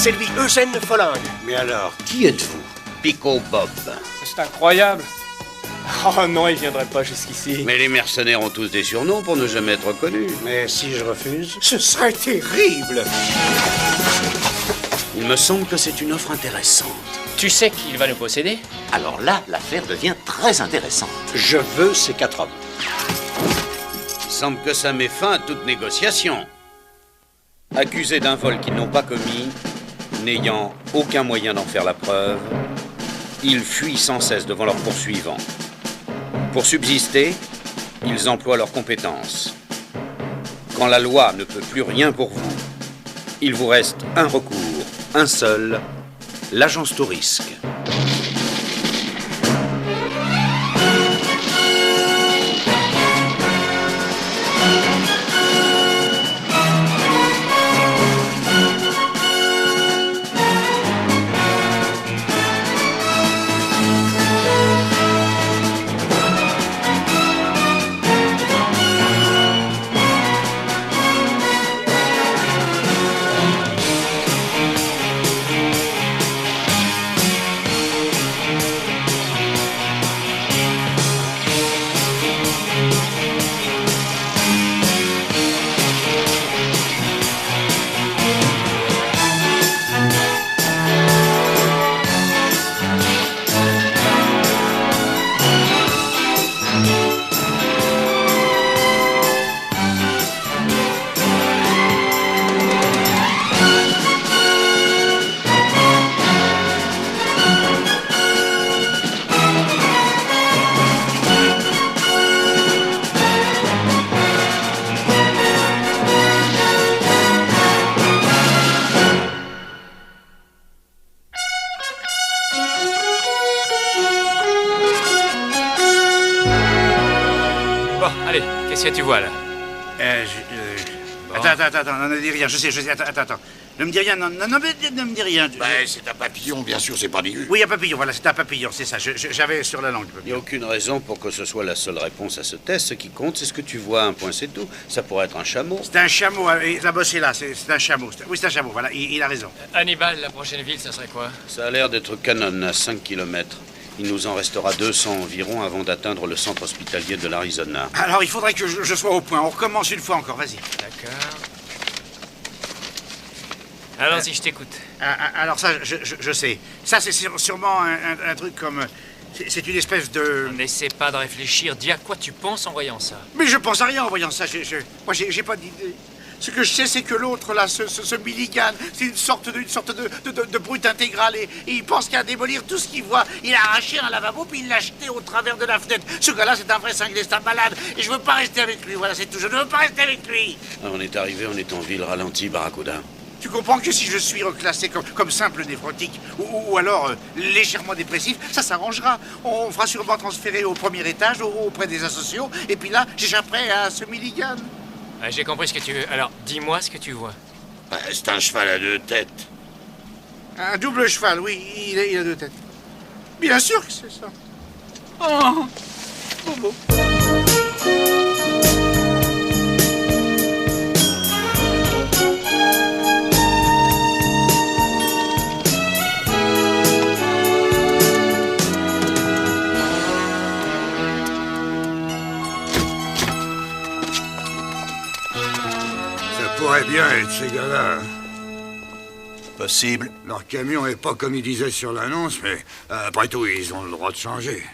C'est lui, Eugène Folland. Mais alors, qui êtes-vous? Pico Bob. C'est incroyable. Oh non, il viendrait pas jusqu'ici. Mais les mercenaires ont tous des surnoms pour ne jamais être connus. Mais si je refuse? Ce serait terrible. Il me semble que c'est une offre intéressante. Tu sais qu'il va nous posséder? Alors là, l'affaire devient très intéressante. Je veux ces 4 hommes. Il semble que ça met fin à toute négociation. Accusés d'un vol qu'ils n'ont pas commis, n'ayant aucun moyen d'en faire la preuve, ils fuient sans cesse devant leurs poursuivants. Pour subsister, ils emploient leurs compétences. Quand la loi ne peut plus rien pour vous, il vous reste un recours, un seul, l'agence Tourisque. Bon, allez, qu'est-ce que tu vois là? Attends, ne dis rien, je sais, attends. Ne me dis rien, non, mais ne me dis rien. C'est un papillon, bien sûr, c'est pas du... Oui, un papillon, voilà, c'est un papillon, c'est ça, j'avais sur la langue le Il n'y a papillon. aucune raison pour que ce soit la seule réponse à ce test. Ce qui compte, c'est ce que tu vois. Un point, c'est tout. Ça pourrait être un chameau. C'est un chameau, là-bas c'est là, c'est un chameau. Oui, c'est un chameau, voilà, il a raison. Hannibal, la prochaine ville, ça serait quoi? Ça a l'air d'être Cannon, à 5 km. Il nous en restera 200 environ avant d'atteindre le centre hospitalier de l'Arizona. Alors, il faudrait que je sois au point, on recommence une fois encore, vas-y. D'accord. Allons-y, je t'écoute. Alors ça, je sais. Ça, c'est sûrement un truc comme... C'est une espèce de... N'essaie pas de réfléchir, dis à quoi tu penses en voyant ça. Mais je pense à rien en voyant ça, moi j'ai pas d'idée. Ce que je sais, c'est que l'autre, là, ce Milligan, c'est une sorte de brute intégrale et il pense qu'à démolir tout ce qu'il voit. Il a arraché un lavabo puis il l'a jeté au travers de la fenêtre. Ce gars-là, c'est un vrai cinglé, c'est un malade. Et je veux pas rester avec lui, voilà, c'est tout. Je ne veux pas rester avec lui. On est arrivé, on est en ville ralentie, Barracuda. Tu comprends que si je suis reclassé comme simple névrotique ou alors légèrement dépressif, ça s'arrangera. On fera sûrement transférer au premier étage auprès des asociaux et puis là, j'échapperai à ce Milligan. Ah, j'ai compris ce que tu veux. Alors, dis-moi ce que tu vois. C'est un cheval à 2 têtes. Un double cheval, oui, il a 2 têtes. Bien sûr que c'est ça. Oh, Bobo. Ça pourrait bien être ces gars-là. Possible. Leur camion est pas comme ils disaient sur l'annonce, mais après tout, ils ont le droit de changer.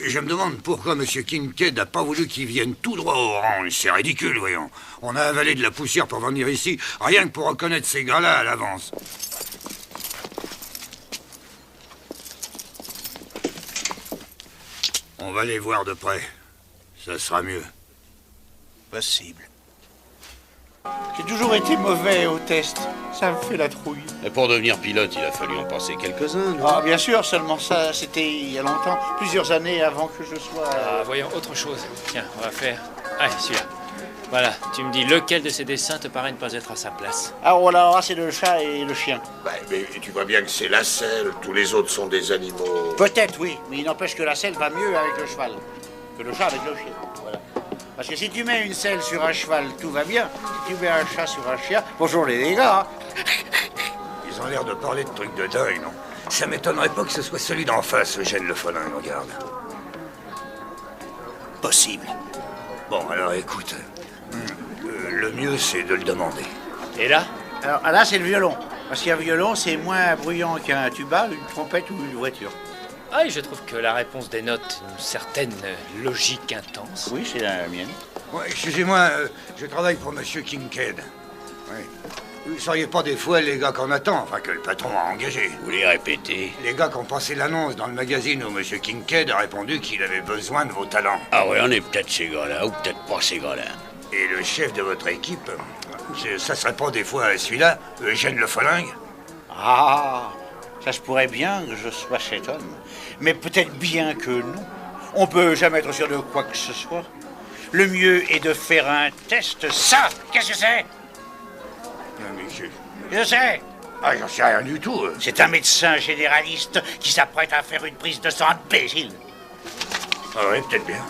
Je me demande pourquoi M. Kincaid n'a pas voulu qu'ils viennent tout droit au Orange. C'est ridicule, voyons. On a avalé de la poussière pour venir ici, rien que pour reconnaître ces gars-là à l'avance. On va les voir de près. Ça sera mieux. Possible. J'ai toujours été mauvais au test. Ça me fait la trouille. Et pour devenir pilote, il a fallu en passer quelques-uns, non? Ah, bien sûr, seulement ça, c'était il y a longtemps. Plusieurs années avant que je sois... Ah, voyons, autre chose. Tiens, on va faire... Allez, celui-là. Voilà, tu me dis lequel de ces dessins te paraît ne pas être à sa place. Ah, voilà, c'est le chat et le chien. Mais tu vois bien que c'est la selle, tous les autres sont des animaux. Peut-être, oui, mais il n'empêche que la selle va mieux avec le cheval que le chat avec le chien. Voilà. Parce que si tu mets une selle sur un cheval, tout va bien. Si tu mets un chat sur un chien, bonjour les dégâts. Hein. Ils ont l'air de parler de trucs de dingue, non? Ça m'étonnerait pas que ce soit celui d'en face, Eugène Le Folling, regarde. Possible. Bon, alors écoute, le mieux c'est de le demander. Et là? Alors là, c'est le violon. Parce qu'un violon, c'est moins bruyant qu'un tuba, une trompette ou une voiture. Ah, et je trouve que la réponse dénote une certaine logique intense. Oui, c'est la mienne. Ouais, excusez-moi, je travaille pour Monsieur Kincaid. Oui. Vous ne seriez pas des fois les gars qu'on attend, enfin que le patron a engagé? Vous les répétez? Les gars qui ont passé l'annonce dans le magazine où Monsieur Kincaid a répondu qu'il avait besoin de vos talents. Ah ouais, on est peut-être ces gars-là, ou peut-être pas ces gars-là. Et le chef de votre équipe, ça serait pas des fois celui-là, Eugène Le Folling? Ah, ça se pourrait bien que je sois cet homme. Mais peut-être bien que non. On peut jamais être sûr de quoi que ce soit. Le mieux est de faire un test. Ça, qu'est-ce que c'est? Non, monsieur. Je sais. Ah, j'en sais rien du tout. C'est un médecin généraliste qui s'apprête à faire une prise de sang imbécile. Ah oui, peut-être bien.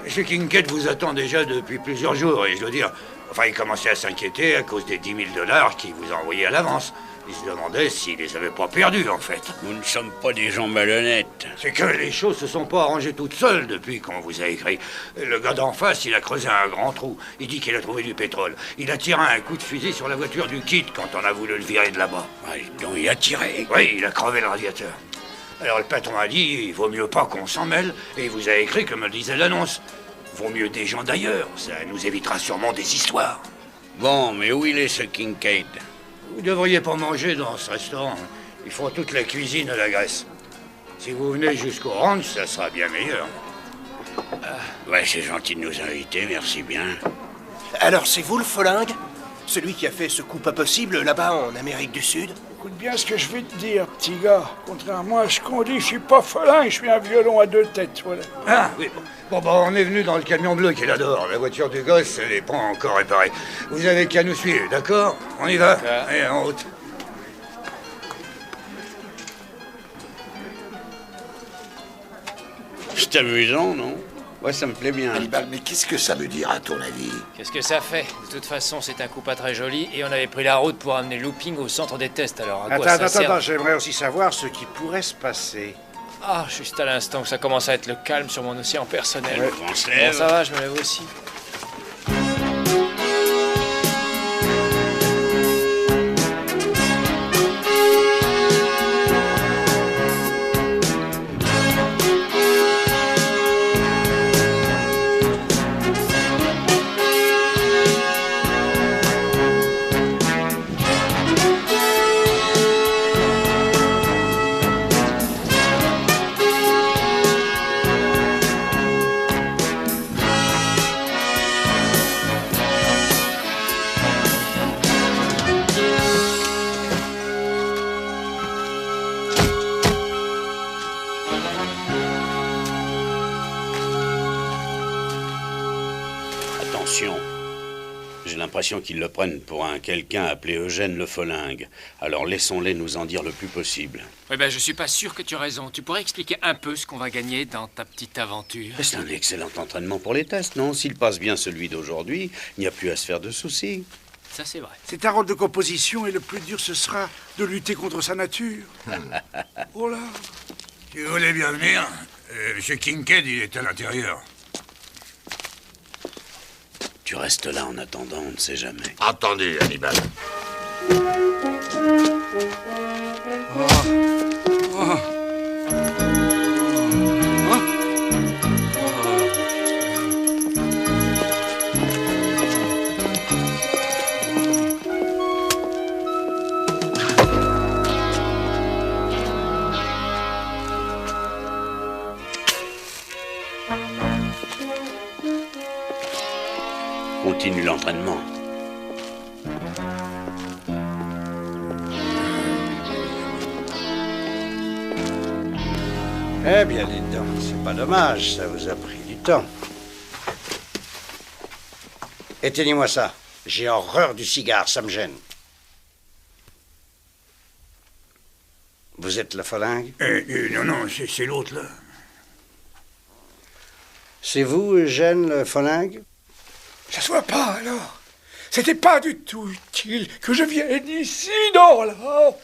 Monsieur Kincaid vous attend déjà depuis plusieurs jours, et je dois dire... Enfin, il commençait à s'inquiéter à cause des 10 000 $ qu'il vous a envoyés à l'avance. Il se demandait s'il les avait pas perdus, en fait. Nous ne sommes pas des gens malhonnêtes. C'est que les choses se sont pas arrangées toutes seules depuis qu'on vous a écrit. Le gars d'en face, il a creusé un grand trou. Il dit qu'il a trouvé du pétrole. Il a tiré un coup de fusil sur la voiture du kit quand on a voulu le virer de là-bas. Donc il a tiré. Oui, il a crevé le radiateur. Alors le patron a dit, il vaut mieux pas qu'on s'en mêle, et il vous a écrit comme le disait l'annonce. Vaut mieux des gens d'ailleurs, ça nous évitera sûrement des histoires. Bon, mais où il est ce Kincaid? Vous devriez pas manger dans ce restaurant. Ils font toute la cuisine à la graisse. Si vous venez jusqu'au ranch, ça sera bien meilleur. Ouais, c'est gentil de nous inviter, merci bien. Alors c'est vous le Folling? Celui qui a fait ce coup pas possible là-bas en Amérique du Sud? Écoute bien ce que je vais te dire, petit gars. Contrairement à ce qu'on dit, je suis pas Folling, je suis un violon à deux têtes, voilà. Ah, oui. Bon, on est venu dans le camion bleu qu'il adore. La voiture du gosse, elle est pas encore réparée. Vous avez qu'à nous suivre, d'accord? On y va? Allez, en route. C'est amusant, non? Ouais, ça me plaît bien. Hannibal, mais qu'est-ce que ça veut dire à ton avis? Qu'est-ce que ça fait? De toute façon, c'est un coup pas très joli et on avait pris la route pour amener Looping au centre des tests, alors à quoi ça sert? Attends, j'aimerais aussi savoir ce qui pourrait se passer. Ah, juste à l'instant que ça commence à être le calme sur mon océan personnel. Ouais, on se lève. Bon, ça va, je me lève aussi. Attention. J'ai l'impression qu'ils le prennent pour un quelqu'un appelé Eugène Le Folling. Alors laissons-les nous en dire le plus possible. Oui, ben je suis pas sûr que tu as raison. Tu pourrais expliquer un peu ce qu'on va gagner dans ta petite aventure? C'est un excellent entraînement pour les tests, non? S'il passe bien celui d'aujourd'hui, il n'y a plus à se faire de soucis. Ça, c'est vrai. C'est un rôle de composition et le plus dur, ce sera de lutter contre sa nature. Oh là! Si vous voulez bien venir, Monsieur Kincaid, il est à l'intérieur. Tu restes là en attendant, on ne sait jamais. Attendez, Hannibal. Continue l'entraînement. Eh bien, dites donc, c'est pas dommage, ça vous a pris du temps. Éteignez-moi ça. J'ai horreur du cigare, ça me gêne. Vous êtes Le Folling? Non, c'est l'autre, là. C'est vous, Eugène Le Folingue? Ça se voit pas, alors. C'était pas du tout utile que je vienne ici, non, là.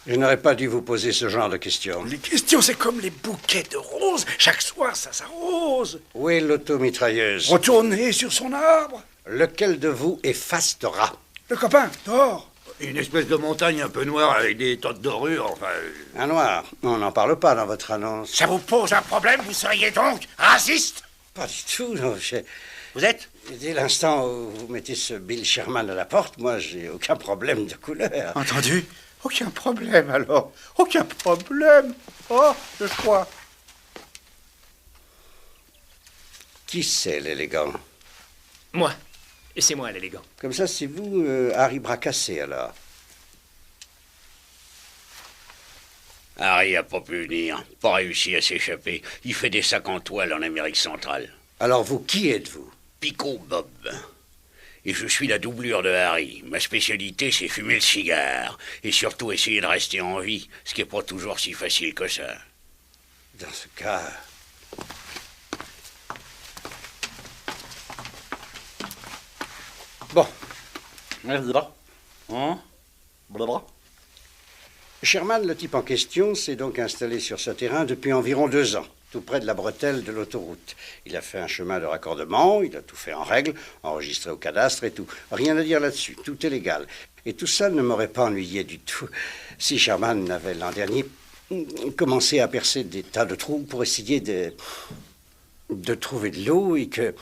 Je n'aurais pas dû vous poser ce genre de questions. Les questions, c'est comme les bouquets de roses. Chaque soir, ça s'arrose. Où est l'automitrailleuse? Retournez sur son arbre. Lequel de vous est Fastera? Le copain, dehors. Une espèce de montagne un peu noire avec des tas de dorures, enfin... Un noir. On n'en parle pas dans votre annonce. Ça vous pose un problème? Vous seriez donc raciste? Pas du tout, non. Vous êtes? Dès l'instant où vous mettez ce Bill Sherman à la porte, moi, j'ai aucun problème de couleur. Entendu? Aucun problème, alors. Aucun problème. Oh, je crois. Qui c'est, l'élégant? Moi. Et c'est moi, l'élégant. Comme ça, c'est vous, Harry Bracassé, alors. Harry a pas pu venir, pas réussi à s'échapper. Il fait des sacs en toile en Amérique centrale. Alors vous, qui êtes-vous? Pico Bob. Et je suis la doublure de Harry. Ma spécialité, c'est fumer le cigare. Et surtout essayer de rester en vie, ce qui n'est pas toujours si facile que ça. Dans ce cas... Bon. Sherman, le type en question, s'est donc installé sur ce terrain depuis environ 2 ans, tout près de la bretelle de l'autoroute. Il a fait un chemin de raccordement, il a tout fait en règle, enregistré au cadastre et tout. Rien à dire là-dessus, tout est légal. Et tout ça ne m'aurait pas ennuyé du tout si Sherman n'avait l'an dernier commencé à percer des tas de trous pour essayer de trouver de l'eau et que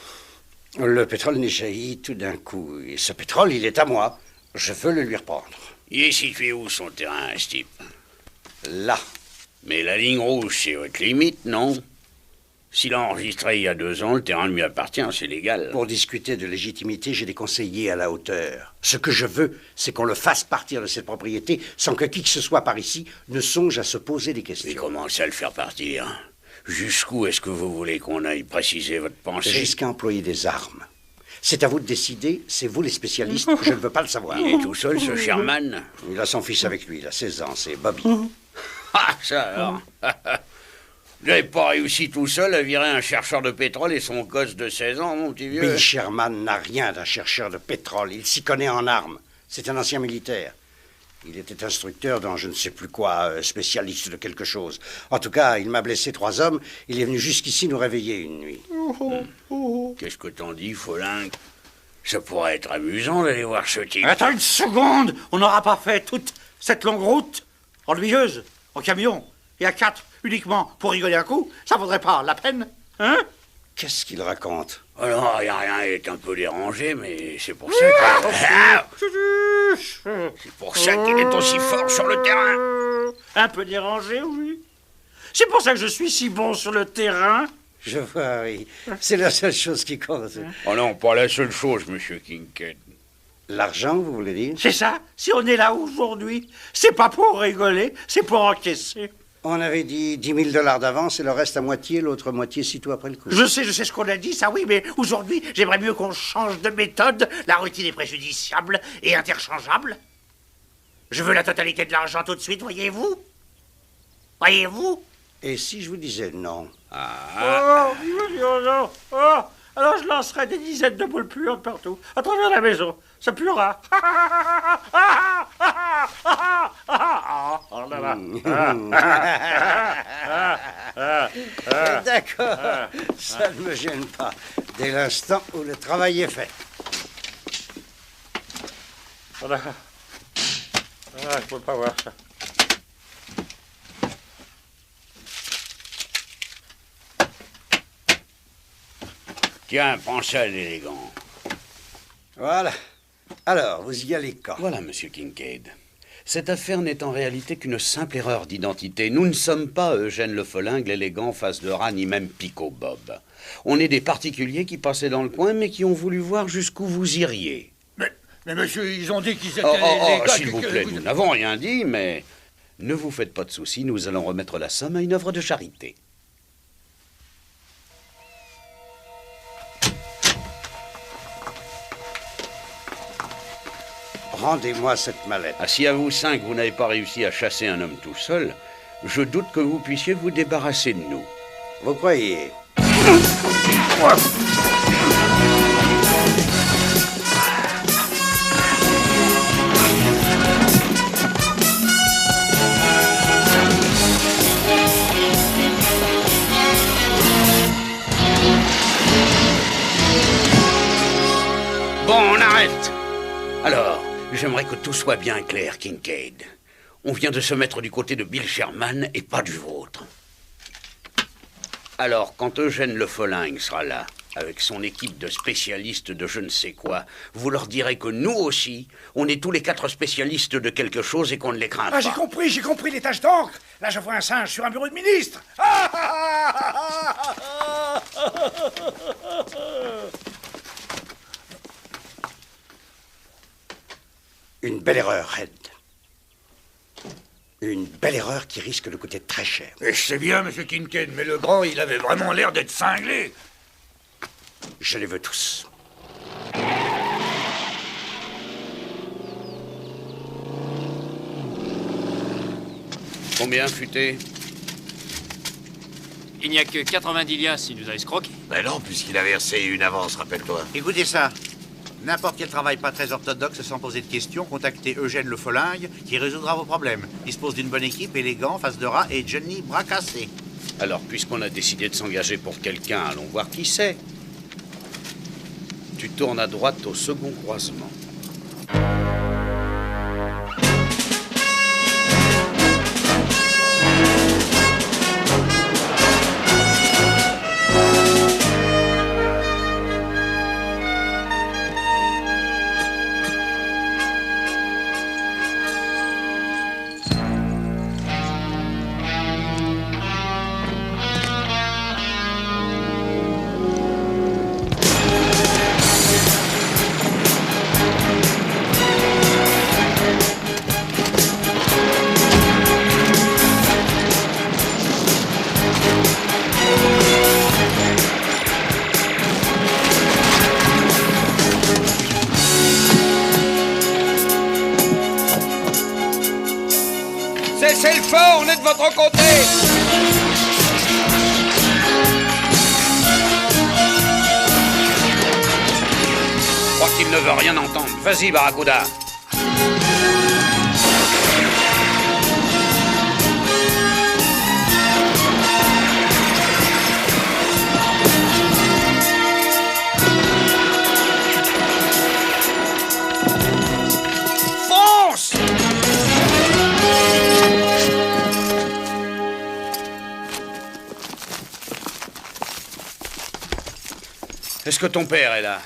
le pétrole n'ait jailli tout d'un coup. Et ce pétrole, il est à moi. Je veux le lui reprendre. Il est situé où, son terrain, ce type? Là. Mais la ligne rouge, c'est votre limite, non? S'il a enregistré il y a 2 ans, le terrain lui appartient, c'est légal. Pour discuter de légitimité, j'ai des conseillers à la hauteur. Ce que je veux, c'est qu'on le fasse partir de cette propriété sans que qui que ce soit par ici ne songe à se poser des questions. Mais comment ça le faire partir? Jusqu'où est-ce que vous voulez qu'on aille préciser votre pensée? Jusqu'à employer des armes. C'est à vous de décider, c'est vous les spécialistes, je ne veux pas le savoir. Il est tout seul, ce Sherman? Il a son fils avec lui, il a 16 ans, c'est Bobby. Ah, ça alors. Vous n'avez pas réussi tout seul à virer un chercheur de pétrole et son gosse de 16 ans, mon petit vieux? Bill Sherman n'a rien d'un chercheur de pétrole, il s'y connaît en armes. C'est un ancien militaire. Il était instructeur dans je ne sais plus quoi, spécialiste de quelque chose. En tout cas, il m'a blessé 3 hommes. Il est venu jusqu'ici nous réveiller une nuit. Qu'est-ce que t'en dis, Folingue? Ça pourrait être amusant d'aller voir ce type. Attends une seconde. On n'aura pas fait toute cette longue route ennuyeuse, en camion, et à 4 uniquement pour rigoler un coup. Ça vaudrait pas la peine, hein? Qu'est-ce qu'il raconte? Alors, il n'y a rien, il est un peu dérangé, mais c'est pour ça que... C'est pour ça qu'il est aussi fort sur le terrain. Un peu dérangé, oui. C'est pour ça que je suis si bon sur le terrain. Je vois, oui. C'est la seule chose qui compte. Oh non, pas la seule chose, monsieur Kincaid. L'argent, vous voulez dire? C'est ça. Si on est là aujourd'hui, c'est pas pour rigoler, c'est pour encaisser. On avait dit 10 000 $ d'avance et le reste à moitié, l'autre moitié sitôt après le coup. Je sais ce qu'on a dit, ça oui, mais aujourd'hui, j'aimerais mieux qu'on change de méthode. La routine est préjudiciable et interchangeable. Je veux la totalité de l'argent tout de suite, voyez-vous? Voyez-vous? Et si je vous disais non? Oh, non. Oh, alors je lancerai des dizaines de boules puantes partout, à travers la maison. Ça puera. Oh là là. D'accord, ça ne me gêne pas. Dès l'instant où le travail est fait. Voilà. Ah, il faut pas voir ça. Tiens, prends ça, l'élégant. Voilà. Alors, vous y allez quand? Voilà, monsieur Kincaid. Cette affaire n'est en réalité qu'une simple erreur d'identité. Nous ne sommes pas Eugène Le Folingue, l'élégant, face de rat, ni même Pico Bob. On est des particuliers qui passaient dans le coin, mais qui ont voulu voir jusqu'où vous iriez. Mais monsieur, ils ont dit qu'ils étaient Oh, gars s'il vous plaît, nous n'avons rien dit, mais... Ne vous faites pas de soucis, nous allons remettre la somme à une œuvre de charité. Rendez-moi cette mallette. Ah, si à vous 5, vous n'avez pas réussi à chasser un homme tout seul, je doute que vous puissiez vous débarrasser de nous. Vous croyez? Bon, on arrête. Alors, j'aimerais que tout soit bien clair, Kincaid. On vient de se mettre du côté de Bill Sherman et pas du vôtre. Alors, quand Eugène Le Folingue sera là, avec son équipe de spécialistes de je ne sais quoi, vous leur direz que nous aussi, on est tous les 4 spécialistes de quelque chose et qu'on ne les craint pas. Ah, j'ai compris les taches d'encre. Là, je vois un singe sur un bureau de ministre. Une belle erreur, Red. Une belle erreur qui risque de coûter très cher. Et je sais bien, monsieur Kincaid, mais le grand, il avait vraiment l'air d'être cinglé. Je les veux tous. Combien, Futé? Il n'y a que 90 liasses s'il nous a escroqué. Ben non, puisqu'il a versé une avance, rappelle-toi. Écoutez ça. N'importe quel travail pas très orthodoxe sans poser de questions, contactez Eugène Le Folingue qui résoudra vos problèmes. Dispose d'une bonne équipe, élégant, face de rat et Johnny bras cassés. Alors, puisqu'on a décidé de s'engager pour quelqu'un, allons voir qui c'est. Tu tournes à droite au second croisement. Cessez le feu, on est de votre côté. Je crois qu'il ne veut rien entendre. Vas-y, Barracuda. Fonce! Est-ce que ton père est là?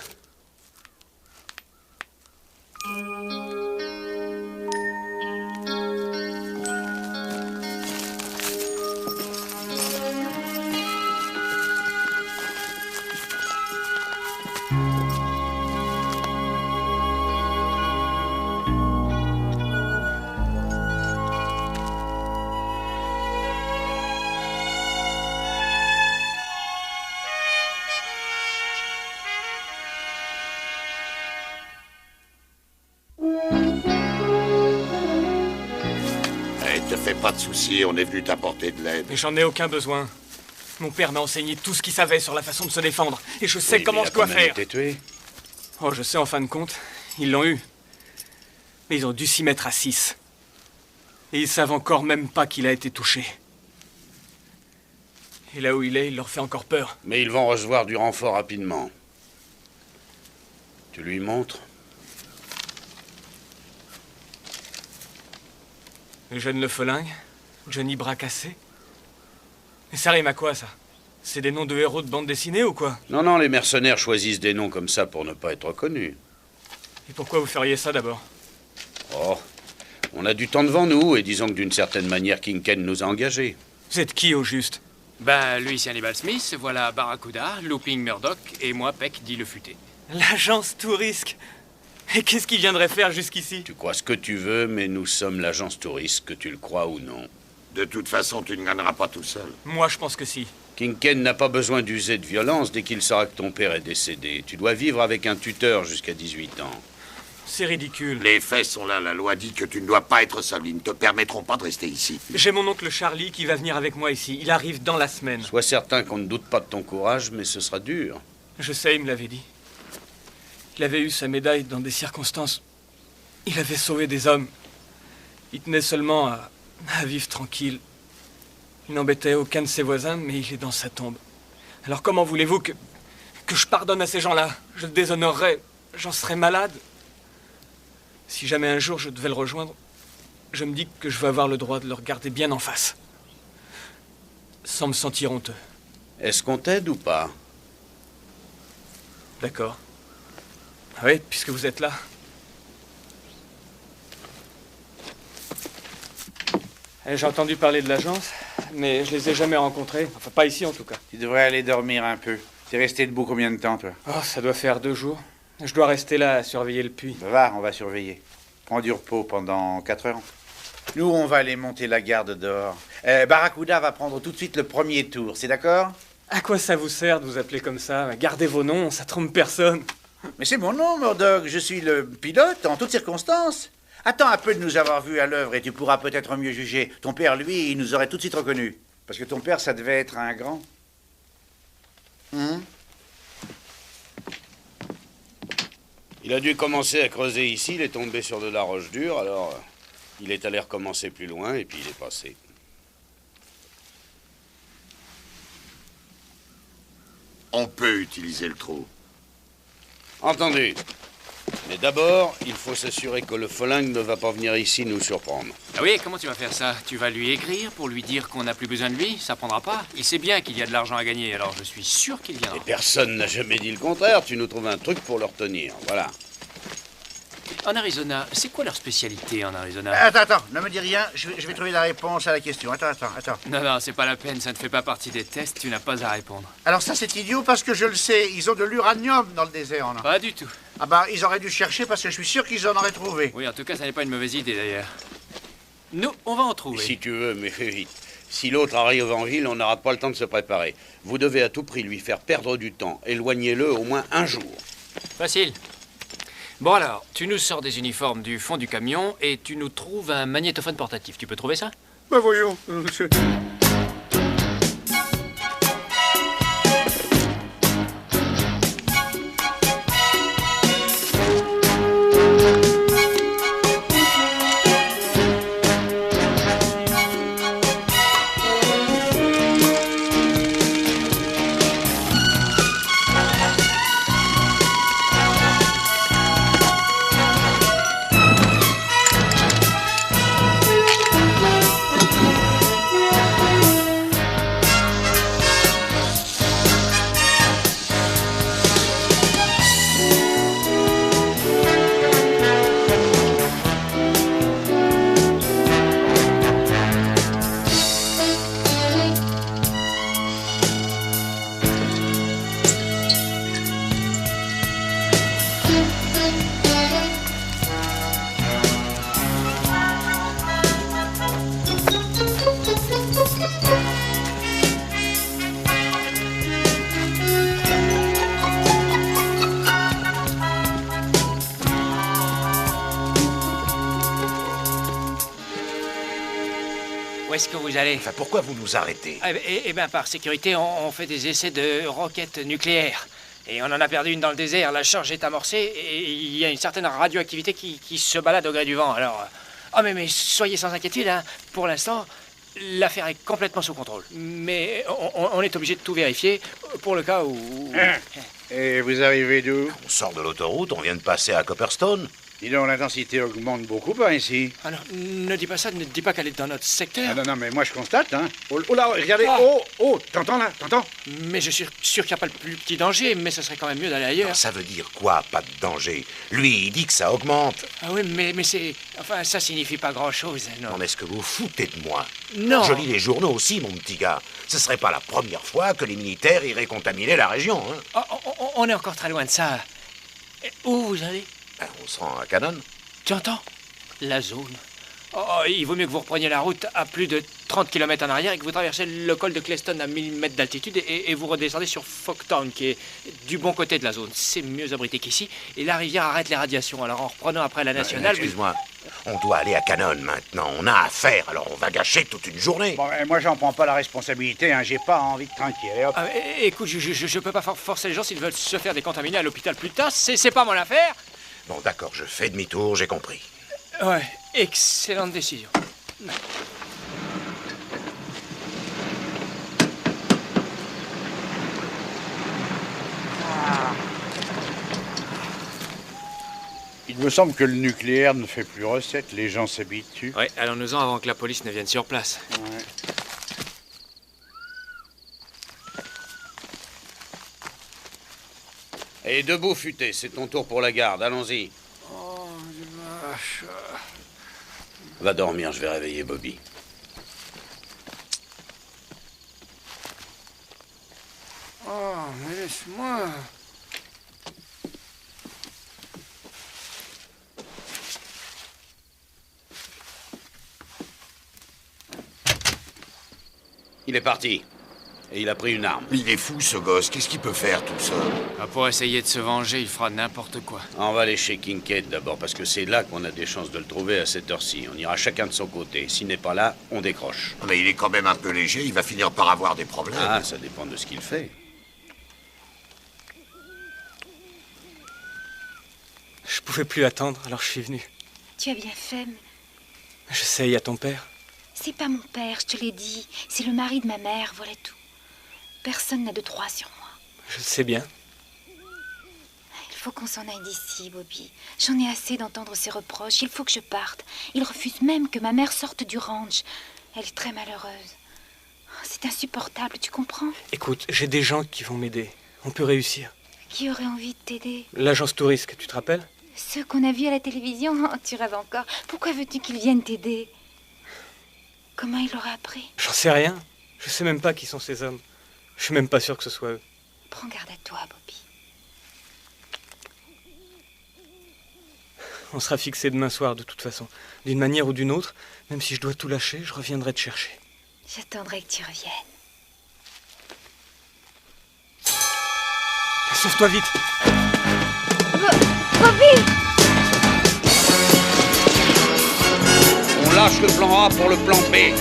Te fais pas de soucis, on est venu t'apporter de l'aide. Mais j'en ai aucun besoin. Mon père m'a enseigné tout ce qu'il savait sur la façon de se défendre. Et je sais Oui, comment mais je dois il a quand même faire. été tué. Oh, je sais en fin de compte. Ils l'ont eu. Mais ils ont dû s'y mettre à 6. Et ils savent encore même pas qu'il a été touché. Et là où il est, il leur fait encore peur. Mais ils vont recevoir du renfort rapidement. Tu lui montres? Eugène Le Folingue, Johnny bras cassé. Mais ça rime à quoi, ça? C'est des noms de héros de bande dessinée ou quoi? Non, non, les mercenaires choisissent des noms comme ça pour ne pas être reconnus. Et pourquoi vous feriez ça d'abord? Oh, on a du temps devant nous et disons que d'une certaine manière, Kincaid nous a engagés. Vous êtes qui au juste? Ben, lui, c'est Hannibal Smith, voilà Barracuda, Looping Murdoch, et moi, Peck, dit le futé. L'agence Tourisque. Et qu'est-ce qu'il viendrait faire jusqu'ici? Tu crois ce que tu veux, mais nous sommes l'agence touriste, que tu le crois ou non. De toute façon, tu ne gagneras pas tout seul. Moi, je pense que si. Kincaid n'a pas besoin d'user de violence dès qu'il saura que ton père est décédé. Tu dois vivre avec un tuteur jusqu'à 18 ans. C'est ridicule. Les faits sont là, la loi dit que tu ne dois pas être seul. Ils ne te permettront pas de rester ici. J'ai mon oncle Charlie qui va venir avec moi ici. Il arrive dans la semaine. Sois certain qu'on ne doute pas de ton courage, mais ce sera dur. Je sais, il me l'avait dit. Il avait eu sa médaille dans des circonstances. Il avait sauvé des hommes. Il tenait seulement à vivre tranquille. Il n'embêtait aucun de ses voisins, mais il est dans sa tombe. Alors comment voulez-vous que je pardonne à ces gens-là? Je le déshonorerais. J'en serais malade. Si jamais un jour je devais le rejoindre, je me dis que je veux avoir le droit de le regarder bien en face. Sans me sentir honteux. Est-ce qu'on t'aide ou pas? D'accord. Ah oui, puisque vous êtes là. J'ai entendu parler de l'agence, mais je les ai jamais rencontrés. Enfin, pas ici en tout cas. Tu devrais aller dormir un peu. T'es resté debout combien de temps, toi? Oh, ça doit faire 2 jours. Je dois rester là à surveiller le puits. Va, on va surveiller. Prends du repos pendant 4 heures. Nous, on va aller monter la garde dehors. Barracuda va prendre tout de suite le premier tour, c'est d'accord? À quoi ça vous sert de vous appeler comme ça? Gardez vos noms, ça trompe personne. Mais c'est mon nom, Murdoch. Je suis le pilote en toutes circonstances. Attends un peu de nous avoir vus à l'œuvre et tu pourras peut-être mieux juger. Ton père, lui, il nous aurait tout de suite reconnus. Parce que ton père, ça devait être un grand. Il a dû commencer à creuser ici, il est tombé sur de la roche dure, alors il est allé recommencer plus loin et puis il est passé. On peut utiliser le trou. Entendu. Mais d'abord, il faut s'assurer que le folingue ne va pas venir ici nous surprendre. Ah oui, comment tu vas faire ça? Tu vas lui écrire pour lui dire qu'on n'a plus besoin de lui? Ça prendra pas. Il sait bien qu'il y a de l'argent à gagner, alors je suis sûr qu'il viendra. Et personne n'a jamais dit le contraire, tu nous trouves un truc pour le retenir, voilà. En Arizona, c'est quoi leur spécialité en Arizona? Attends, ne me dis rien, je vais trouver la réponse à la question. Attends. Non, c'est pas la peine, ça ne fait pas partie des tests, tu n'as pas à répondre. Alors ça, c'est idiot parce que je le sais, ils ont de l'uranium dans le désert, non? Pas du tout. Ah bah, ils auraient dû chercher parce que je suis sûr qu'ils en auraient trouvé. Oui, en tout cas, ça n'est pas une mauvaise idée d'ailleurs. Nous, on va en trouver. Si tu veux, mais fais vite. Si l'autre arrive en ville, on n'aura pas le temps de se préparer. Vous devez à tout prix lui faire perdre du temps. Éloignez-le au moins un jour. Facile. Bon alors, tu nous sors des uniformes du fond du camion et tu nous trouves un magnétophone portatif. Tu peux trouver ça? Bah voyons. Où est-ce que vous allez? Enfin, pourquoi vous nous arrêtez? Eh bien, par sécurité, on fait des essais de roquettes nucléaires. Et on en a perdu une dans le désert, la charge est amorcée, et il y a une certaine radioactivité qui se balade au gré du vent. Alors... Oh, mais soyez sans inquiétude, hein. Pour l'instant, l'affaire est complètement sous contrôle. Mais on est obligé de tout vérifier, pour le cas où... Et vous arrivez d'où? On sort de l'autoroute, on vient de passer à Copperstone. Dis donc, l'intensité augmente beaucoup par ici. Alors, ne dis pas ça, ne dis pas qu'elle est dans notre secteur. Ah non, mais moi je constate, hein. Oh là, regardez, t'entends là, t'entends? Mais je suis sûr qu'il n'y a pas le plus petit danger, mais ce serait quand même mieux d'aller ailleurs. Ça veut dire quoi, pas de danger? Lui, il dit que ça augmente. Ah oui, mais c'est... Enfin, ça signifie pas grand-chose, non. Non, est-ce que vous foutez de moi? Non. Je lis les journaux aussi, mon petit gars. Ce serait pas la première fois que les militaires iraient contaminer la région, hein. On est encore très loin de ça. Où vous allez? On se rend à Cannon. Tu entends? La zone. Oh, il vaut mieux que vous repreniez la route à plus de 30 km en arrière et que vous traversez le col de Cleston à 1000 mètres d'altitude et vous redescendez sur Fogtown, qui est du bon côté de la zone. C'est mieux abrité qu'ici. Et la rivière arrête les radiations. Alors en reprenant après la nationale... Excuse-moi, on doit aller à Cannon maintenant. On a affaire, alors on va gâcher toute une journée. Bon, moi, j'en prends pas la responsabilité, hein. J'ai pas envie de tranquille. Allez, hop. Écoute, je peux pas forcer les gens s'ils veulent se faire décontaminer à l'hôpital plus tard. C'est pas mon affaire. Bon, d'accord, je fais demi-tour, j'ai compris. Ouais, excellente décision. Il me semble que le nucléaire ne fait plus recette, les gens s'habituent. Ouais, allons-nous-en avant que la police ne vienne sur place. Ouais. Et debout, futé, c'est ton tour pour la garde, allons-y. Oh, vache. Va dormir, je vais réveiller Bobby. Oh, mais laisse-moi. Il est parti. Et il a pris une arme. Il est fou, ce gosse. Qu'est-ce qu'il peut faire, tout seul? Pour essayer de se venger, il fera n'importe quoi. On va aller chez Kincaid d'abord, parce que c'est là qu'on a des chances de le trouver à cette heure-ci. On ira chacun de son côté. S'il n'est pas là, on décroche. Mais il est quand même un peu léger. Il va finir par avoir des problèmes. Ah, ça dépend de ce qu'il fait. Je pouvais plus attendre, alors je suis venu. Tu as bien fait, mais... Je sais, il y a ton père. C'est pas mon père, je te l'ai dit. C'est le mari de ma mère, voilà tout. Personne n'a de droit sur moi. Je le sais bien. Il faut qu'on s'en aille d'ici, Bobby. J'en ai assez d'entendre ces reproches. Il faut que je parte. Il refuse même que ma mère sorte du ranch. Elle est très malheureuse. C'est insupportable, tu comprends? Écoute, j'ai des gens qui vont m'aider. On peut réussir. Qui aurait envie de t'aider? L'agence Tourisque, tu te rappelles? Ceux qu'on a vus à la télévision. Oh, tu rêves encore. Pourquoi veux-tu qu'ils viennent t'aider? Comment il l'aura appris? J'en sais rien. Je sais même pas qui sont ces hommes. Je suis même pas sûr que ce soit eux. Prends garde à toi, Bobby. On sera fixé demain soir, de toute façon. D'une manière ou d'une autre, même si je dois tout lâcher, je reviendrai te chercher. J'attendrai que tu reviennes. Sauve-toi vite. Bobby! On lâche le plan A pour le plan B.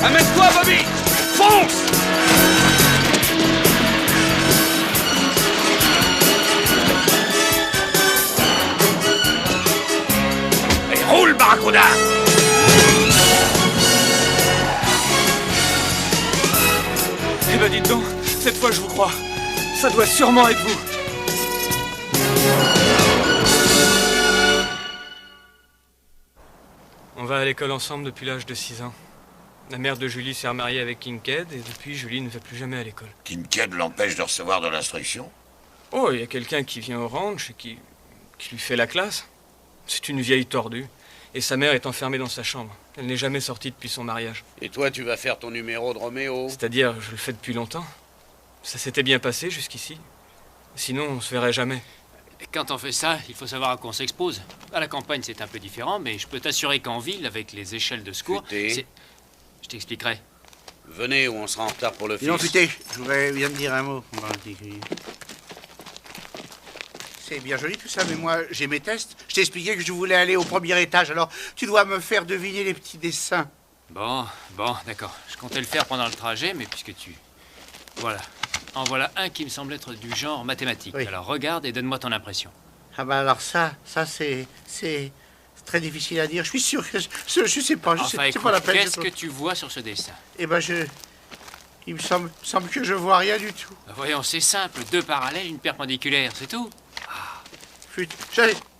Amène-toi, Bobby! Fonce! Et roule, Barracuda! Eh ben dites donc, cette fois je vous crois. Ça doit sûrement être vous. On va à l'école ensemble depuis l'âge de 6 ans. La mère de Julie s'est remariée avec Kincaid et depuis, Julie ne va plus jamais à l'école. Kincaid l'empêche de recevoir de l'instruction? Oh, il y a quelqu'un qui vient au ranch et qui lui fait la classe. C'est une vieille tordue. Et sa mère est enfermée dans sa chambre. Elle n'est jamais sortie depuis son mariage. Et toi, tu vas faire ton numéro de Roméo? C'est-à-dire, je le fais depuis longtemps. Ça s'était bien passé jusqu'ici. Sinon, on se verrait jamais. Quand on fait ça, il faut savoir à quoi on s'expose. À la campagne, c'est un peu différent, mais je peux t'assurer qu'en ville, avec les échelles de secours, c'est... Je t'expliquerai. Venez ou on sera en retard pour le fils. Non, Futé, je voudrais bien te dire un mot. C'est bien joli tout ça, mais moi, j'ai mes tests. Je t'ai expliqué que je voulais aller au premier étage, alors tu dois me faire deviner les petits dessins. Bon, d'accord. Je comptais le faire pendant le trajet, mais puisque tu... Voilà. En voilà un qui me semble être du genre mathématique. Oui. Alors regarde et donne-moi ton impression. Ah ben alors ça c'est très difficile à dire. Je suis sûr que je sais pas. C'est pas la peine. Qu'est-ce que tu vois sur ce dessin? Eh ben il me semble que je vois rien du tout. Voyons, c'est simple. 2 parallèles, une perpendiculaire, c'est tout.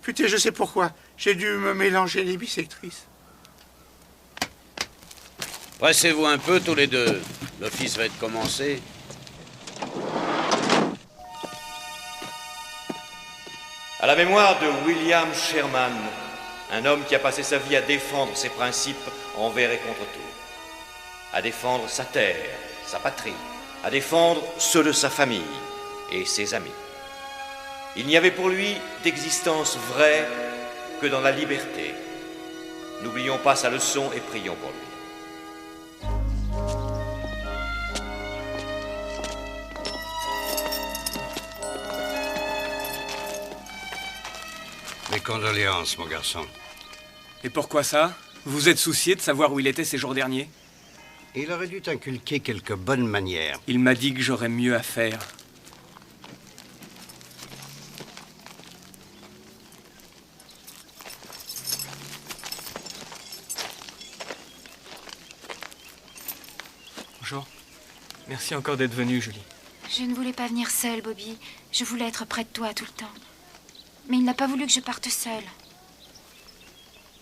Putain, je sais pourquoi. J'ai dû me mélanger les bissectrices. Pressez-vous un peu tous les deux. L'office va être commencé. À la mémoire de William Sherman, un homme qui a passé sa vie à défendre ses principes envers et contre tout, à défendre sa terre, sa patrie, à défendre ceux de sa famille et ses amis. Il n'y avait pour lui d'existence vraie que dans la liberté. N'oublions pas sa leçon et prions pour lui. Mes condoléances, mon garçon. Et pourquoi ça? Vous êtes soucié de savoir où il était ces jours derniers? Il aurait dû t'inculquer quelques bonnes manières. Il m'a dit que j'aurais mieux à faire. Bonjour. Merci encore d'être venu, Julie. Je ne voulais pas venir seule, Bobby. Je voulais être près de toi tout le temps. Mais il n'a pas voulu que je parte seule.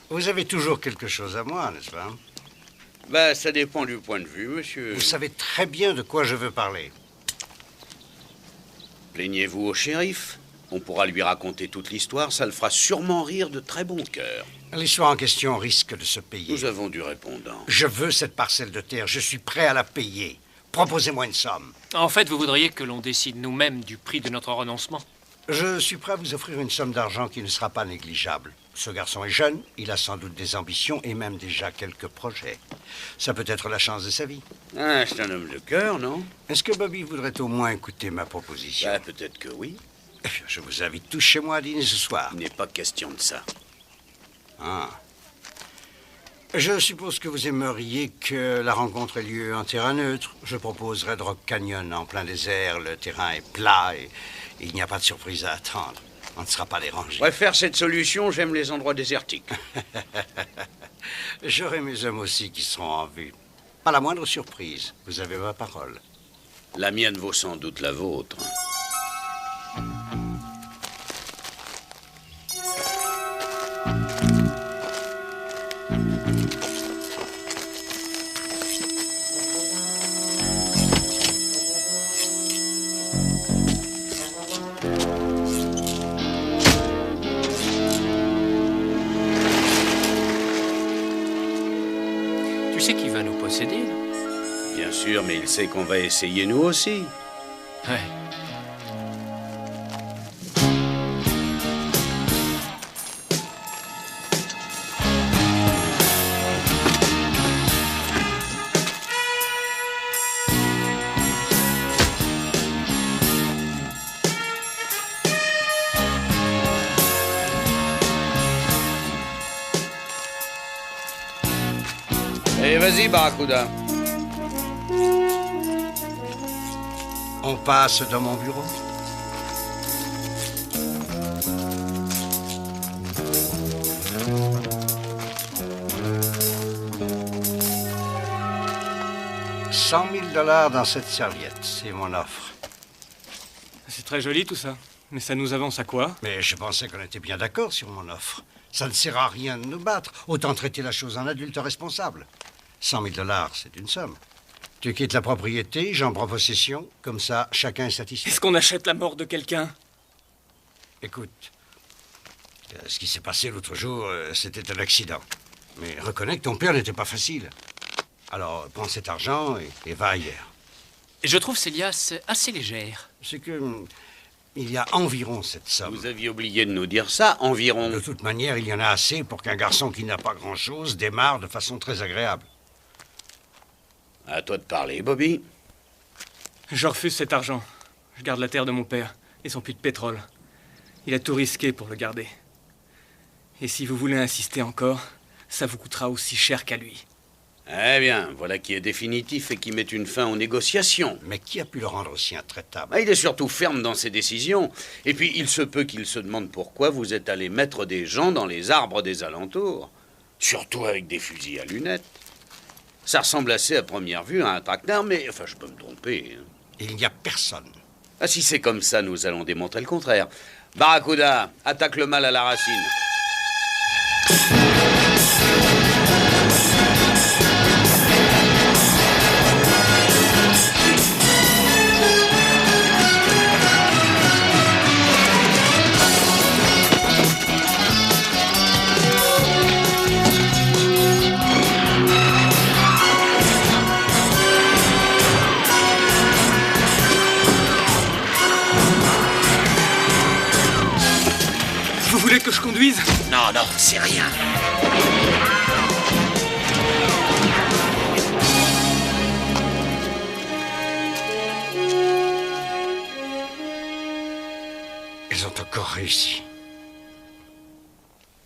Vous avez toujours quelque chose à moi, n'est-ce pas? Ben, ça dépend du point de vue, monsieur. Vous savez très bien de quoi je veux parler. Plaignez-vous au shérif. On pourra lui raconter toute l'histoire, ça le fera sûrement rire de très bon cœur. L'histoire en question risque de se payer. Nous avons du répondant. Je veux cette parcelle de terre, je suis prêt à la payer. Proposez-moi une somme. En fait, vous voudriez que l'on décide nous-mêmes du prix de notre renoncement? Je suis prêt à vous offrir une somme d'argent qui ne sera pas négligeable. Ce garçon est jeune, il a sans doute des ambitions et même déjà quelques projets. Ça peut être la chance de sa vie. Ah, c'est un homme de cœur, non? Est-ce que Bobby voudrait au moins écouter ma proposition? Ben, peut-être que oui. Je vous invite tous chez moi à dîner ce soir. Il n'est pas question de ça. Ah. Je suppose que vous aimeriez que la rencontre ait lieu en terrain neutre. Je proposerais de Rock Canyon en plein désert. Le terrain est plat et il n'y a pas de surprise à attendre. On ne sera pas dérangé. Je préfère cette solution, j'aime les endroits désertiques. J'aurai mes hommes aussi qui seront en vue. Pas la moindre surprise, vous avez ma parole. La mienne vaut sans doute la vôtre. Tu sais qu'il va nous posséder, là? Bien sûr, mais il sait qu'on va essayer nous aussi. Ouais. Allez, vas-y, Barracuda. On passe dans mon bureau. $100 000 dans cette serviette, c'est mon offre. C'est très joli tout ça. Mais ça nous avance à quoi? Mais je pensais qu'on était bien d'accord sur mon offre. Ça ne sert à rien de nous battre. Autant traiter la chose en adulte responsable. $100 000, c'est une somme. Tu quittes la propriété, j'en prends possession. Comme ça, chacun est satisfait. Est-ce qu'on achète la mort de quelqu'un? Écoute, ce qui s'est passé l'autre jour, c'était un accident. Mais reconnais que ton père n'était pas facile. Alors, prends cet argent et va ailleurs. Je trouve ces liasses assez légères. C'est que... il y a environ cette somme. Vous aviez oublié de nous dire ça, environ. De toute manière, il y en a assez pour qu'un garçon qui n'a pas grand-chose démarre de façon très agréable. À toi de parler, Bobby. Je refuse cet argent. Je garde la terre de mon père et son puits de pétrole. Il a tout risqué pour le garder. Et si vous voulez insister encore, ça vous coûtera aussi cher qu'à lui. Eh bien, voilà qui est définitif et qui met une fin aux négociations. Mais qui a pu le rendre aussi intraitable? Il est surtout ferme dans ses décisions. Et puis, il se peut qu'il se demande pourquoi vous êtes allé mettre des gens dans les arbres des alentours. Surtout avec des fusils à lunettes. Ça ressemble assez à première vue à un traquenard, mais enfin, je peux me tromper. Il n'y a personne. Ah, si c'est comme ça, nous allons démontrer le contraire. Barracuda, attaque le mal à la racine. bêtise. Non, non, c'est rien. Ils ont encore réussi.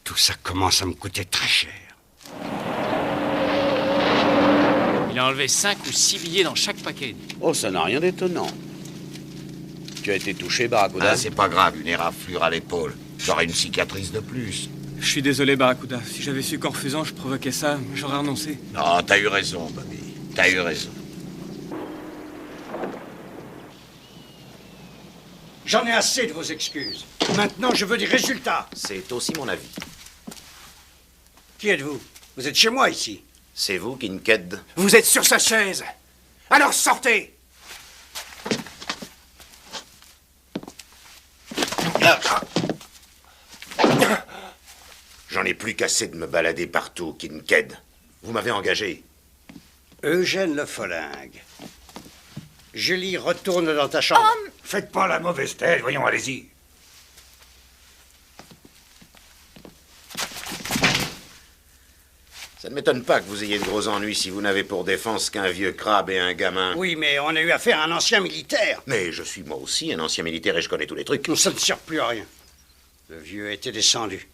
Tout ça commence à me coûter très cher. Il a enlevé 5 ou 6 billets dans chaque paquet. Oh, ça n'a rien d'étonnant. Tu as été touché, Barracuda? Ah, c'est pas grave, une éraflure à l'épaule. J'aurai une cicatrice de plus. Je suis désolé, Barracuda. Si j'avais su qu'en refusant, je provoquais ça, j'aurais renoncé. Non, t'as eu raison, Bobby. T'as eu raison. J'en ai assez de vos excuses. Maintenant, je veux des résultats. C'est aussi mon avis. Qui êtes-vous? Vous êtes chez moi, ici. C'est vous, Kincaid? Vous êtes sur sa chaise. Alors sortez. J'en ai plus qu'assez de me balader partout, Kincaid. Vous m'avez engagé. Eugène Le Follingue. Julie, retourne dans ta chambre. Faites pas la mauvaise tête, voyons, allez-y. Ça ne m'étonne pas que vous ayez de gros ennuis si vous n'avez pour défense qu'un vieux crabe et un gamin. Oui, mais on a eu affaire à un ancien militaire. Mais je suis moi aussi un ancien militaire et je connais tous les trucs. Ça ne sert plus à rien. Le vieux était descendu.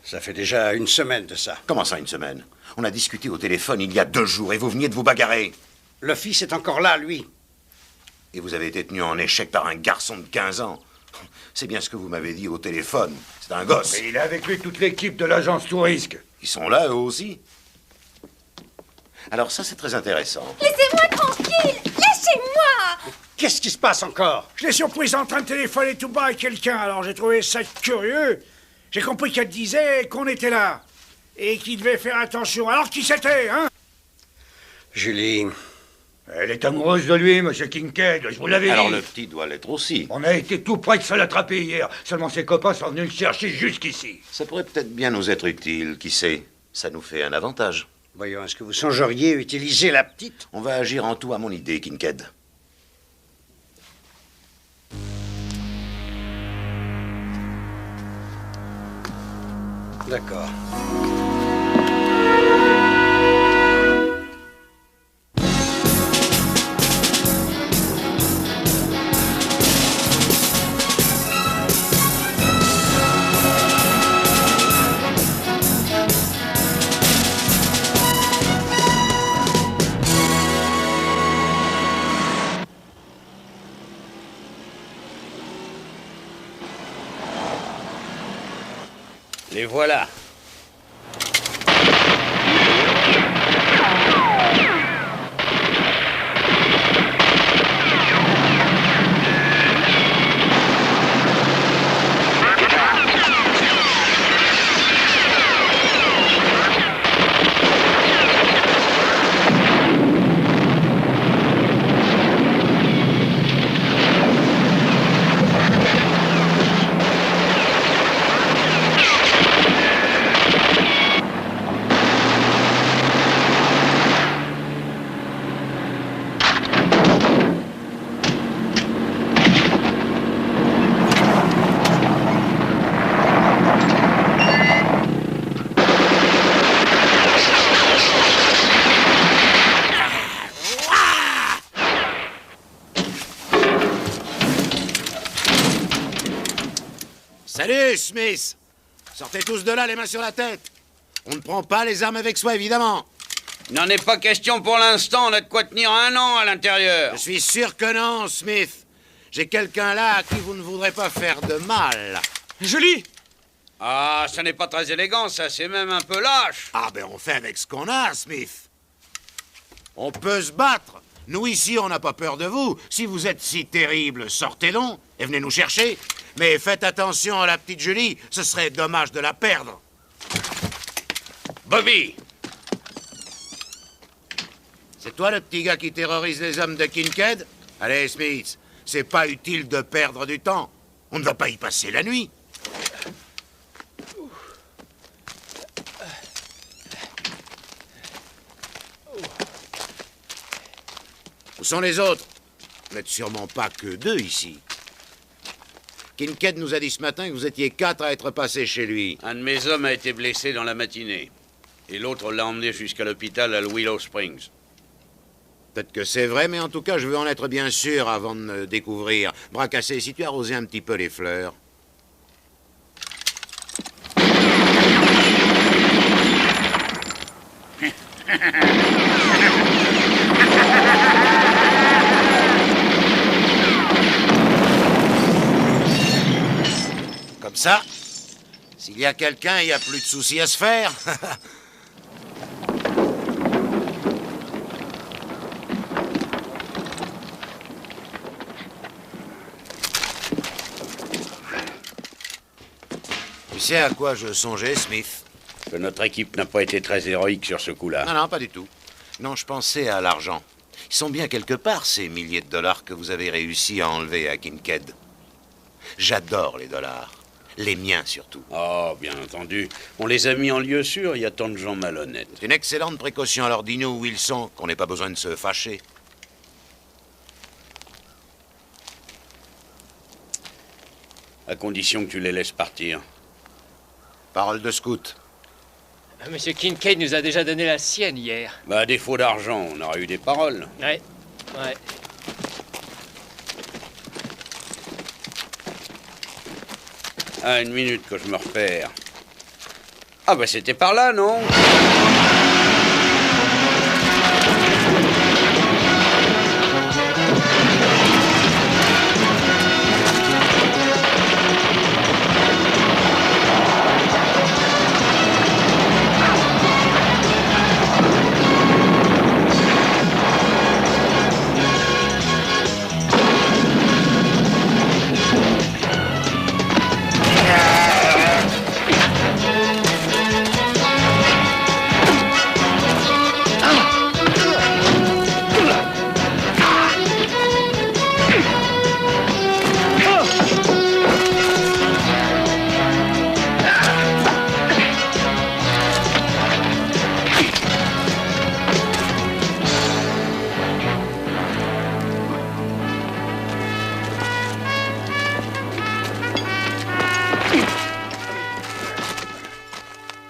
Ça fait déjà une semaine de ça. Comment ça, une semaine? On a discuté au téléphone il y a 2 jours et vous veniez de vous bagarrer. Le fils est encore là, lui. Et vous avez été tenu en échec par un garçon de 15 ans. C'est bien ce que vous m'avez dit au téléphone. C'est un gosse. Mais il est avec lui toute l'équipe de l'agence Tourisque. Ils sont là, eux aussi. Alors ça, c'est très intéressant. Laissez-moi tranquille! Lâchez-moi! Qu'est-ce qui se passe encore? Je l'ai surprise en train de téléphoner tout bas à quelqu'un, alors j'ai trouvé ça curieux. J'ai compris qu'elle disait qu'on était là. Et qu'il devait faire attention. Alors qui c'était, hein? Julie. Elle est amoureuse de lui, monsieur Kincaid, je vous l'avais dit. Alors le petit doit l'être aussi. On a été tout près de se l'attraper hier. Seulement ses copains sont venus le chercher jusqu'ici. Ça pourrait peut-être bien nous être utile, qui sait. Ça nous fait un avantage. Voyons, est-ce que vous songeriez utiliser la petite? On va agir en tout à mon idée, Kincaid. D'accord. Les voilà. Salut, Smith! Sortez tous de là, les mains sur la tête. On ne prend pas les armes avec soi, évidemment. N'en est pas question pour l'instant, on a de quoi tenir 1 an à l'intérieur. Je suis sûr que non, Smith. J'ai quelqu'un là à qui vous ne voudrez pas faire de mal. Julie! Ah, ça n'est pas très élégant, ça, c'est même un peu lâche. Ah, ben on fait avec ce qu'on a, Smith. On peut se battre. Nous, ici, on n'a pas peur de vous. Si vous êtes si terrible, sortez donc et venez nous chercher. Mais faites attention à la petite Julie, ce serait dommage de la perdre. Bobby! C'est toi le petit gars qui terrorise les hommes de Kincaid? Allez, Smith, c'est pas utile de perdre du temps. On ne va pas y passer la nuit. Où sont les autres? Vous n'êtes sûrement pas que 2 ici. Kincaid nous a dit ce matin que vous étiez 4 à être passés chez lui. Un de mes hommes a été blessé dans la matinée. Et l'autre l'a emmené jusqu'à l'hôpital à Willow Springs. Peut-être que c'est vrai, mais en tout cas, je veux en être bien sûr avant de me découvrir. Bracassé, si tu arrosais un petit peu les fleurs. Comme ça, s'il y a quelqu'un, il n'y a plus de soucis à se faire. Tu sais à quoi je songeais, Smith? Que notre équipe n'a pas été très héroïque sur ce coup-là. Non, non, pas du tout. Non, je pensais à l'argent. Ils sont bien quelque part, ces milliers de dollars que vous avez réussi à enlever à Kincaid. J'adore les dollars. Les miens, surtout. Oh, bien entendu. On les a mis en lieu sûr, il y a tant de gens malhonnêtes. C'est une excellente précaution. Alors dis-nous où ils sont, qu'on n'ait pas besoin de se fâcher. À condition que tu les laisses partir. Parole de scout. Monsieur Kincaid nous a déjà donné la sienne hier. Bah, à défaut d'argent, on aurait eu des paroles. Ouais. Ah, une minute que je me repère. Ah bah c'était par là, non?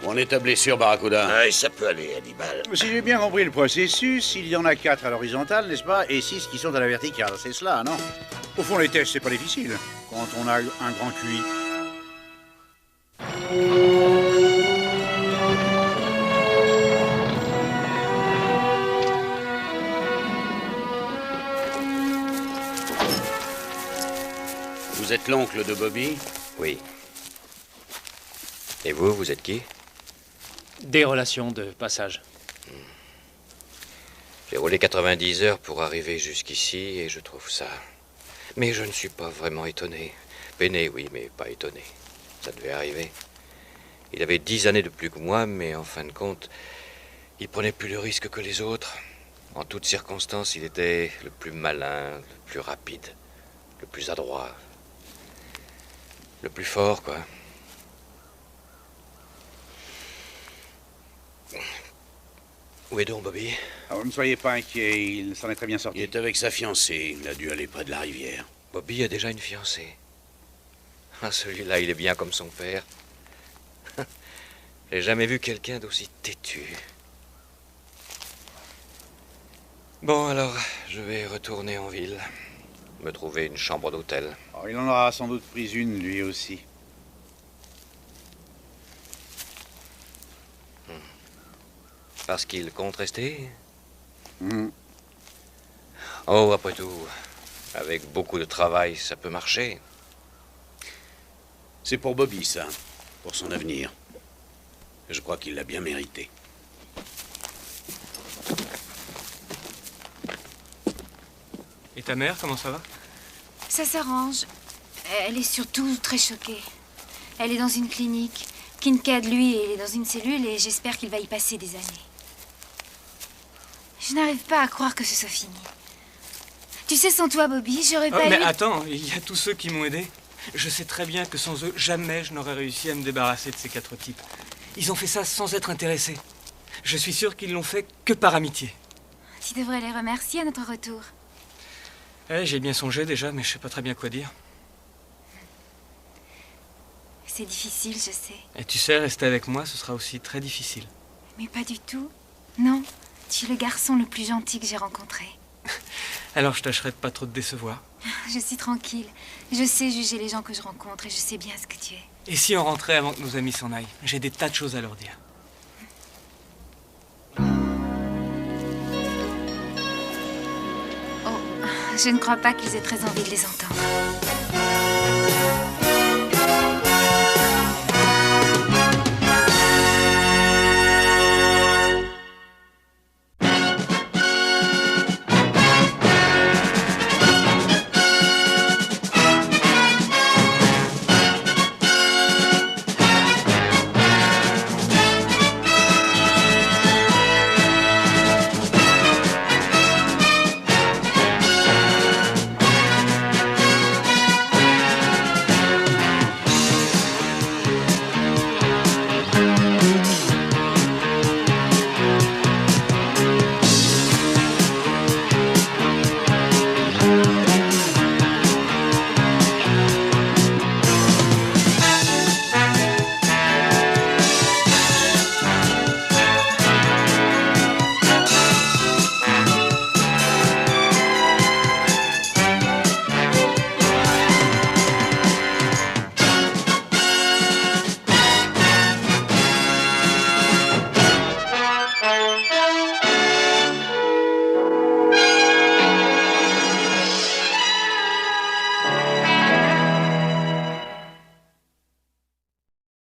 On est ta blessure, Barracuda. Ouais, ça peut aller, Hannibal. Si j'ai bien compris le processus, il y en a 4 à l'horizontale, n'est-ce pas, et 6 qui sont à la verticale. C'est cela, non? Au fond, les tests, c'est pas difficile, quand on a un grand QI. Vous êtes l'oncle de Bobby? Oui. Et vous, vous êtes qui? Des relations de passage. J'ai roulé 90 heures pour arriver jusqu'ici et je trouve ça. Mais je ne suis pas vraiment étonné. Peiné, oui, mais pas étonné. Ça devait arriver. Il avait 10 années de plus que moi, mais en fin de compte, il prenait plus de risques que les autres. En toutes circonstances, il était le plus malin, le plus rapide, le plus adroit, le plus fort, quoi. Où est donc Bobby? Alors, ne soyez pas inquiet, il s'en est très bien sorti. Il est avec sa fiancée, il a dû aller près de la rivière. Bobby a déjà une fiancée. Ah, celui-là, il est bien comme son père. J'ai jamais vu quelqu'un d'aussi têtu. Bon, alors, je vais retourner en ville. Me trouver une chambre d'hôtel. Oh, il en aura sans doute pris une, lui aussi. Parce qu'il compte rester? Mmh. Oh, après tout, avec beaucoup de travail, ça peut marcher. C'est pour Bobby, ça. Pour son avenir. Je crois qu'il l'a bien mérité. Et ta mère, comment ça va? Ça s'arrange. Elle est surtout très choquée. Elle est dans une clinique. Kincaid, lui, il est dans une cellule et j'espère qu'il va y passer des années. Je n'arrive pas à croire que ce soit fini. Tu sais, sans toi, Bobby, j'aurais pas Mais eu... attends, il y a tous ceux qui m'ont aidé. Je sais très bien que sans eux, jamais je n'aurais réussi à me débarrasser de ces 4 types. Ils ont fait ça sans être intéressés. Je suis sûr qu'ils l'ont fait que par amitié. Tu devrais les remercier à notre retour. J'ai bien songé déjà, mais je sais pas très bien quoi dire. c'est difficile, je sais. Et tu sais, rester avec moi, ce sera aussi très difficile. Mais pas du tout. Non, tu es le garçon le plus gentil que j'ai rencontré. Alors je tâcherai de pas trop te décevoir. Je suis tranquille. Je sais juger les gens que je rencontre et je sais bien ce que tu es. Et si on rentrait avant que nos amis s'en aillent? J'ai des tas de choses à leur dire. Oh, je ne crois pas qu'ils aient très envie de les entendre.